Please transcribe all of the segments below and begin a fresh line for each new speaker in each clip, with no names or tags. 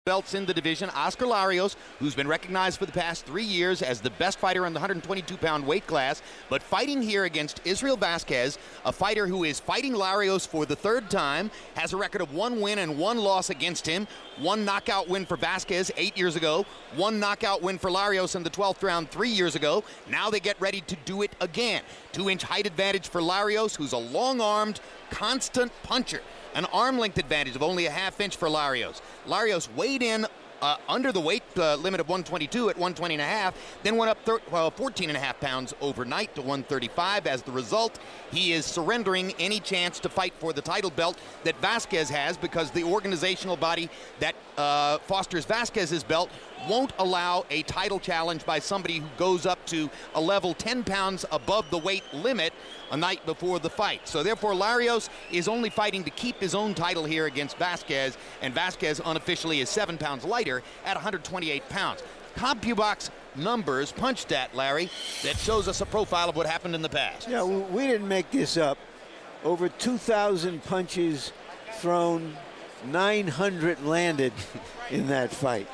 belts in the division. Oscar Larios, who's been recognized for the past 3 years as the best fighter in the 122-pound weight class, but fighting here against Israel Vasquez, a fighter who is fighting Larios for the 3rd time, has a record of 1 win and 1 loss against him. 1 knockout win for Vasquez 8 years ago, 1 knockout win for Larios in the 12th round 3 years ago. Now they get ready to do it again. 2-inch height advantage for Larios, who's a long-armed, constant puncher. An arm length advantage of only a ½ inch for Larios. Larios weighed in under the weight limit of 122 at 120.5, then went up 14.5 pounds overnight to 135. As the result, he is surrendering any chance to fight for the title belt that Vasquez has, because the organizational body that fosters Vasquez's belt won't allow a title challenge by somebody who goes up to a level 10 pounds above the weight limit a night before the fight. So therefore, Larios is only fighting to keep his own title here against Vasquez, and Vasquez unofficially is 7 pounds lighter at 128 pounds. CompuBox numbers, punch stat, Larry, that shows us a profile of what happened in the past.
Yeah, we didn't make this up. Over 2,000 punches thrown, 900 landed in that fight.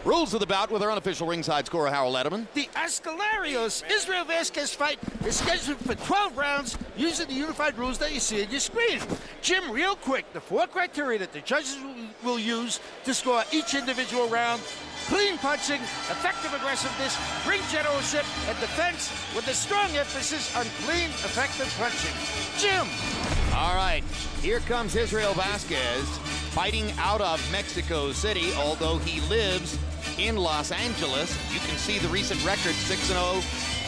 Rules of the bout with our unofficial ringside scorer, Harold Letterman.
The Oscar Larios Israel Vasquez fight is scheduled for 12 rounds using the unified rules that you see on your screen. Jim, real quick, the 4 criteria that the judges will use to score each individual round: clean punching, effective aggressiveness, ring generalship, and defense, with a strong emphasis on clean, effective punching. Jim.
All right, here comes Israel Vasquez, fighting out of Mexico City, although he lives in Los Angeles. You can see the recent record, 6-0,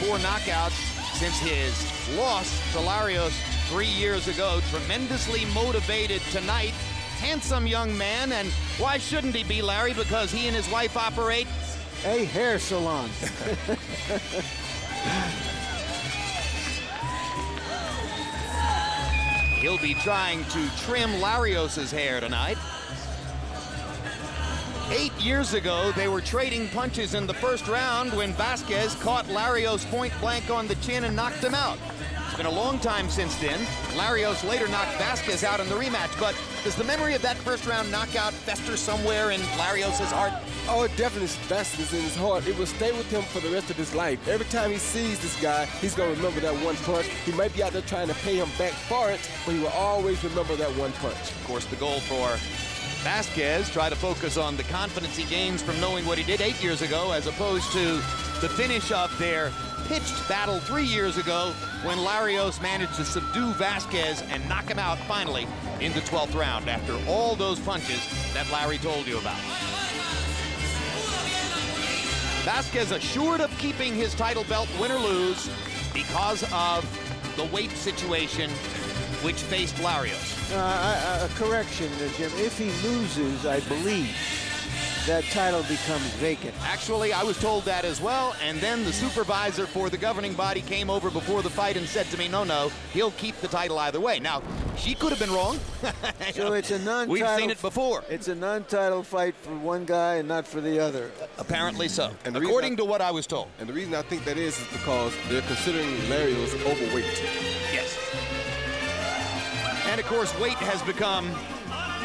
4 knockouts since his loss to Larios 3 years ago. Tremendously motivated tonight. Handsome young man, and why shouldn't he be, Larry? Because he and his wife operate
a hair salon.
He'll be trying to trim Larios' hair tonight. 8 years ago, they were trading punches in the 1st round when Vasquez caught Larios point blank on the chin and knocked him out. It's been a long time since then. Larios later knocked Vasquez out in the rematch, but does the memory of that 1st round knockout fester somewhere in Larios' heart?
Oh, it definitely festers in his heart. It will stay with him for the rest of his life. Every time he sees this guy, he's going to remember that 1 punch. He might be out there trying to pay him back for it, but he will always remember that 1 punch.
Of course, the goal for Vasquez, try to focus on the confidence he gains from knowing what he did 8 years ago, as opposed to the finish of their pitched battle 3 years ago when Larios managed to subdue Vasquez and knock him out finally in the 12th round after all those punches that Larry told you about. Vasquez assured of keeping his title belt, win or lose, because of the weight situation which faced Larios.
A correction, Jim. If he loses, I believe that title becomes vacant.
Actually, I was told that as well, and then the supervisor for the governing body came over before the fight and said to me, no, he'll keep the title either way. Now, she could have been wrong.
So it's a non-title.
We've seen it before.
It's a non-title fight for one guy and not for the other.
Apparently so,
and
according to what I was told.
And the reason I think that is because they're considering Larios overweight.
Yes. And of course, weight has become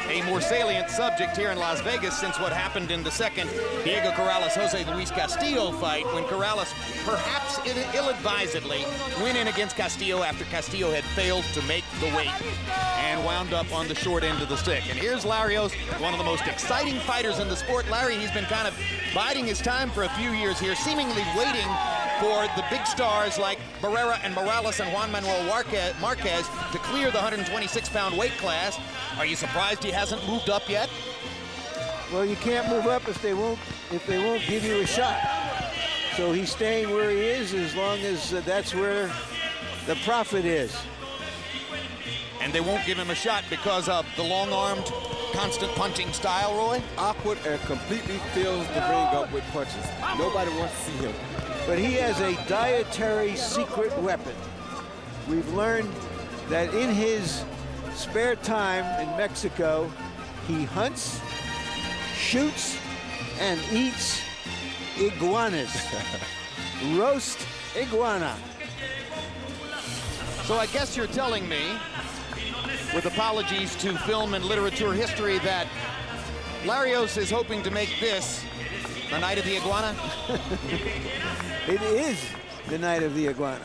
a more salient subject here in Las Vegas since what happened in the 2nd Diego Corrales-Jose Luis Castillo fight, when Corrales, perhaps ill-advisedly, went in against Castillo after Castillo had failed to make the weight and wound up on the short end of the stick. And here's Larios, one of the most exciting fighters in the sport. Larry, he's been kind of biding his time for a few years here, seemingly waiting for the big stars like Barrera and Morales and Juan Manuel Marquez to clear the 126-pound weight class. Are you surprised he hasn't moved up yet?
Well, you can't move up if they won't give you a shot. So he's staying where he is as long as that's where the profit is.
And they won't give him a shot because of the long-armed, constant punching style, Roy?
Awkward and completely fills the ring up with punches. Nobody wants to see him.
But he has a dietary secret weapon. We've learned that in his spare time in Mexico, he hunts, shoots, and eats iguanas. Roast iguana.
So I guess you're telling me with apologies to film and literature history, that Larios is hoping to make this the night of the iguana.
It is the night of the iguana.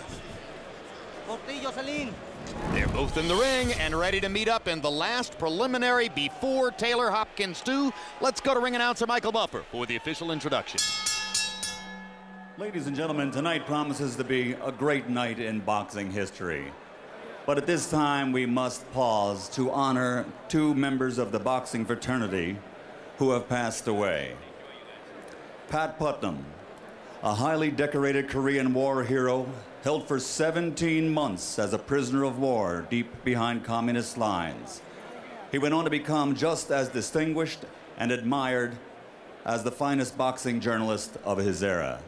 They're both in the ring and ready to meet up in the last preliminary before Taylor Hopkins 2. Let's go to ring announcer Michael Buffer for the official introduction.
Ladies and gentlemen, tonight promises to be a great night in boxing history. But at this time, we must pause to honor two members of the boxing fraternity who have passed away. Pat Putnam, a highly decorated Korean War hero, held for 17 months as a prisoner of war deep behind communist lines. He went on to become just as distinguished and admired as the finest boxing journalist of his era.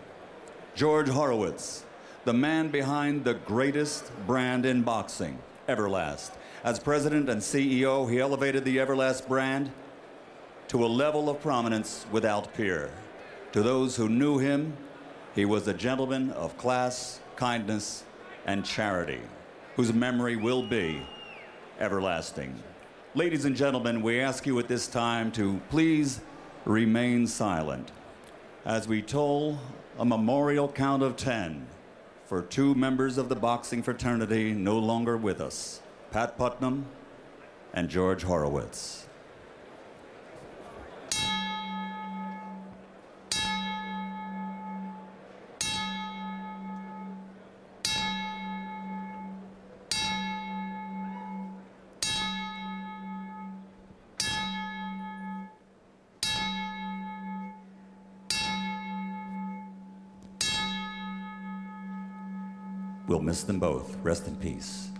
George Horowitz, the man behind the greatest brand in boxing, Everlast. As president and CEO, he elevated the Everlast brand to a level of prominence without peer. To those who knew him, he was a gentleman of class, kindness, and charity, whose memory will be everlasting. Ladies and gentlemen, we ask you at this time to please remain silent as we toll a memorial count of 10 for two members of the boxing fraternity no longer with us, Pat Putnam and George Horowitz. We'll miss them both. Rest in peace.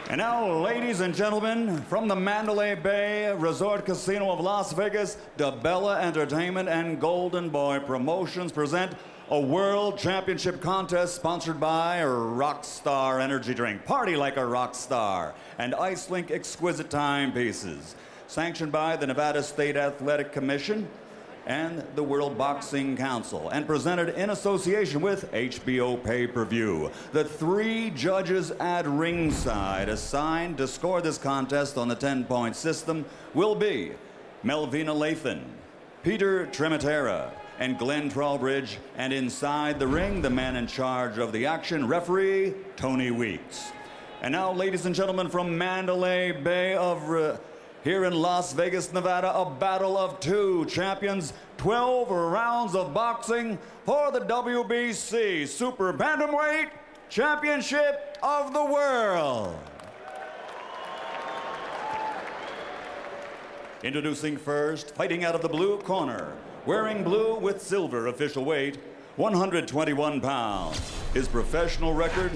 And now, ladies and gentlemen, from the Mandalay Bay Resort Casino of Las Vegas, DeBella Entertainment and Golden Boy Promotions present a World Championship contest sponsored by Rockstar Energy Drink. Party like a rock star. And IceLink Exquisite Timepieces. Sanctioned by the Nevada State Athletic Commission and the World Boxing Council, and presented in association with HBO Pay-Per-View. The three judges at ringside assigned to score this contest on the 10-point system will be Melvina Lathan, Peter Trematera, and Glenn Trowbridge, and inside the ring, the man in charge of the action, referee Tony Weeks. And now, ladies and gentlemen, from Mandalay Bay here in Las Vegas, Nevada, a battle of two champions, 12 rounds of boxing for the WBC Super Bantamweight Championship of the World. Introducing first, fighting out of the blue corner, wearing blue with silver official weight, 121 pounds. His professional record,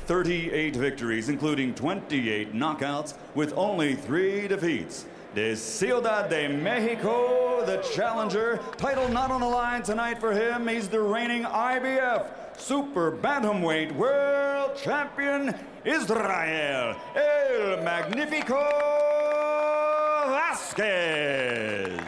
38 victories, including 28 knockouts, with only 3 defeats. De Ciudad de Mexico, the challenger. Title not on the line tonight for him. He's the reigning IBF Super Bantamweight World Champion, Israel El Magnifico Vasquez.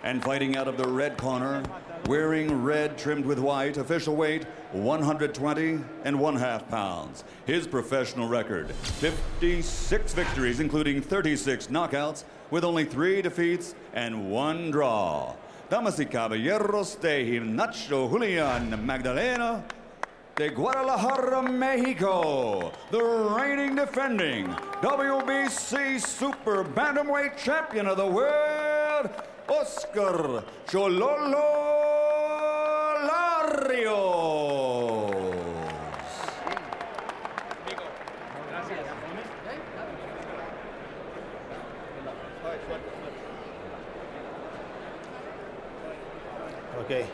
And fighting out of the red corner, wearing red trimmed with white, official weight 120.5 pounds. His professional record, 56 victories, including 36 knockouts, with only 3 defeats and 1 draw. Damas y caballeros, de Ignacio Julian Magdalena, de Guadalajara, Mexico, the reigning defending WBC Super Bantamweight Champion of the World, Oscar Chololo Larios.
Ok.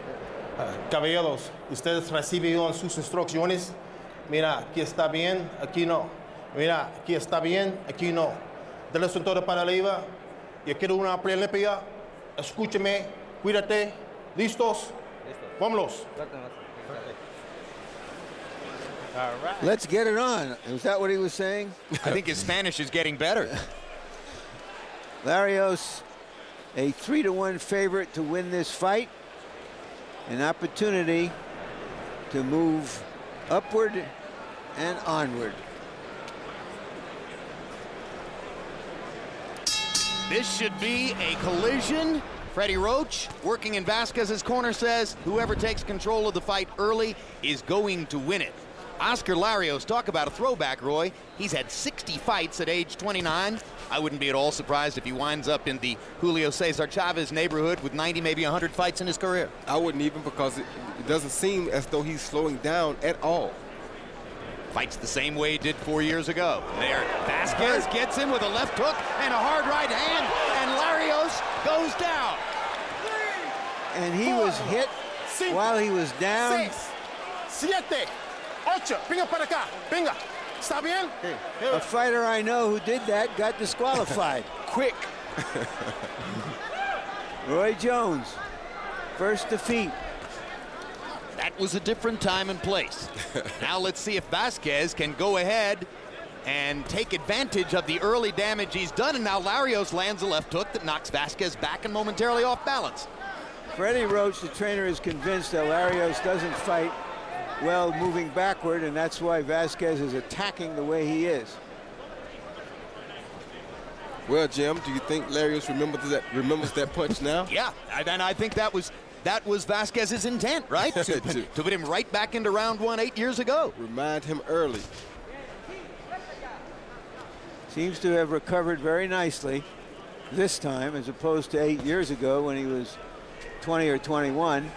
Caballeros, ustedes recibieron sus instrucciones. Mira, aquí está bien, aquí no. Mira, aquí está bien, aquí no. Dale su todo para arriba. Yo quiero una prelimpia. Escúcheme, cuídate. ¿Listos? Vámonos.
All right.
Let's get it on. Is that what he was saying?
I think his Spanish is getting better.
Larios, a 3-1 favorite to win this fight. An opportunity to move upward and onward.
This should be a collision. Freddie Roach, working in Vasquez's corner, says whoever takes control of the fight early is going to win it. Oscar Larios, talk about a throwback, Roy. He's had 60 fights at age 29. I wouldn't be at all surprised if he winds up in the Julio Cesar Chavez neighborhood with 90, maybe 100 fights in his career.
I wouldn't even, because it doesn't seem as though he's slowing down at all.
Fights the same way he did 4 years ago. There, Vasquez gets him with a left hook and a hard right hand, and Larios goes down.
And he was hit while he was down.
6, 7, 8. Venga para acá. Venga. ¿Está bien?
A fighter I know who did that got disqualified.
Quick.
Roy Jones, first defeat.
That was a different time and place. Now let's see if Vasquez can go ahead and take advantage of the early damage he's done. And now Larios lands a left hook that knocks Vasquez back and momentarily off balance.
Freddie Roach, the trainer, is convinced that Larios doesn't fight well moving backward, and that's why Vasquez is attacking the way he is.
Well, Jim, do you think Larios remembers that punch now?
Yeah, and I think that was Vasquez's intent, right? to put him right back into round 1 8 years ago.
Remind him early.
Seems to have recovered very nicely this time, as opposed to 8 years ago when he was 20 or 21.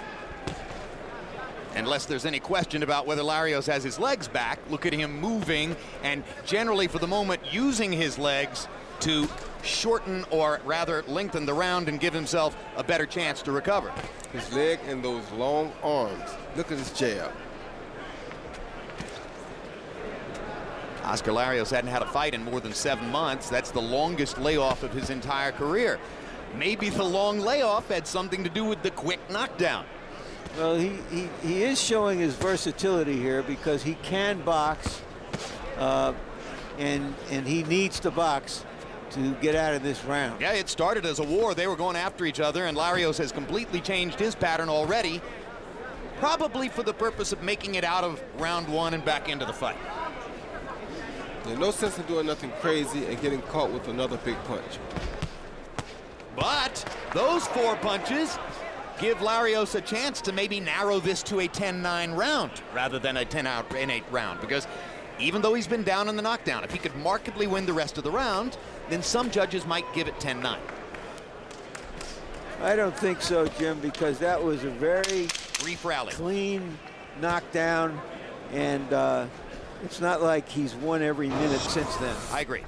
Unless there's any question about whether Larios has his legs back, look at him moving and generally for the moment using his legs to shorten or rather lengthen the round and give himself a better chance to recover.
His leg and those long arms. Look at his jab.
Oscar Larios hadn't had a fight in more than 7 months. That's the longest layoff of his entire career. Maybe the long layoff had something to do with the quick knockdown.
Well, he is showing his versatility here because he can box, and he needs to box to get out of this round.
Yeah, it started as a war. They were going after each other, and Larios has completely changed his pattern already, probably for the purpose of making it out of round 1 and back into the fight.
There's no sense in doing nothing crazy and getting caught with another big punch.
But those 4 punches give Larios a chance to maybe narrow this to a 10-9 round rather than a 10-8 round, because even though he's been down in the knockdown, if he could markedly win the rest of the round, then some judges might give it 10-9.
I don't think so, Jim, because that was a very
brief rally, clean
knockdown, and it's not like he's won every minute since then.
I agree.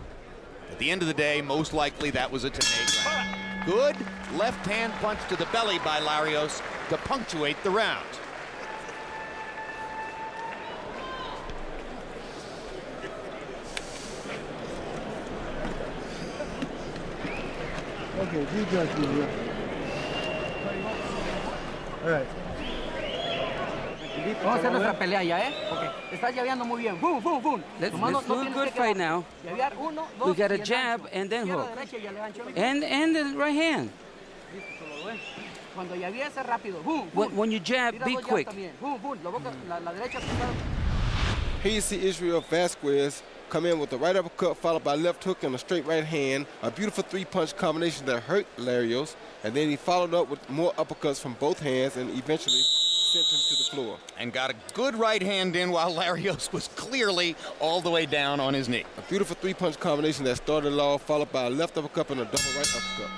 At the end of the day, most likely that was a 10-8 round. Good left hand punch to the belly by Larios to punctuate the round.
Okay, you got me. All right.
Vamos a hacer nuestra pelea ya, ¿eh? Okay. Estás llaveando muy bien. Boom, boom, boom.
Let's do a good fight now. We got a jab and then hook. And the right hand. When you jab, be quick.
Here you see Israel Vasquez come in with a right uppercut followed by a left hook and a straight right hand. A beautiful 3-punch combination that hurt Larios. And then he followed up with more uppercuts from both hands and eventually sent him to the floor.
And got a good right hand in while Larios was clearly all the way down on his knee.
A beautiful 3-punch combination that started off followed by a left uppercut and a double right uppercut.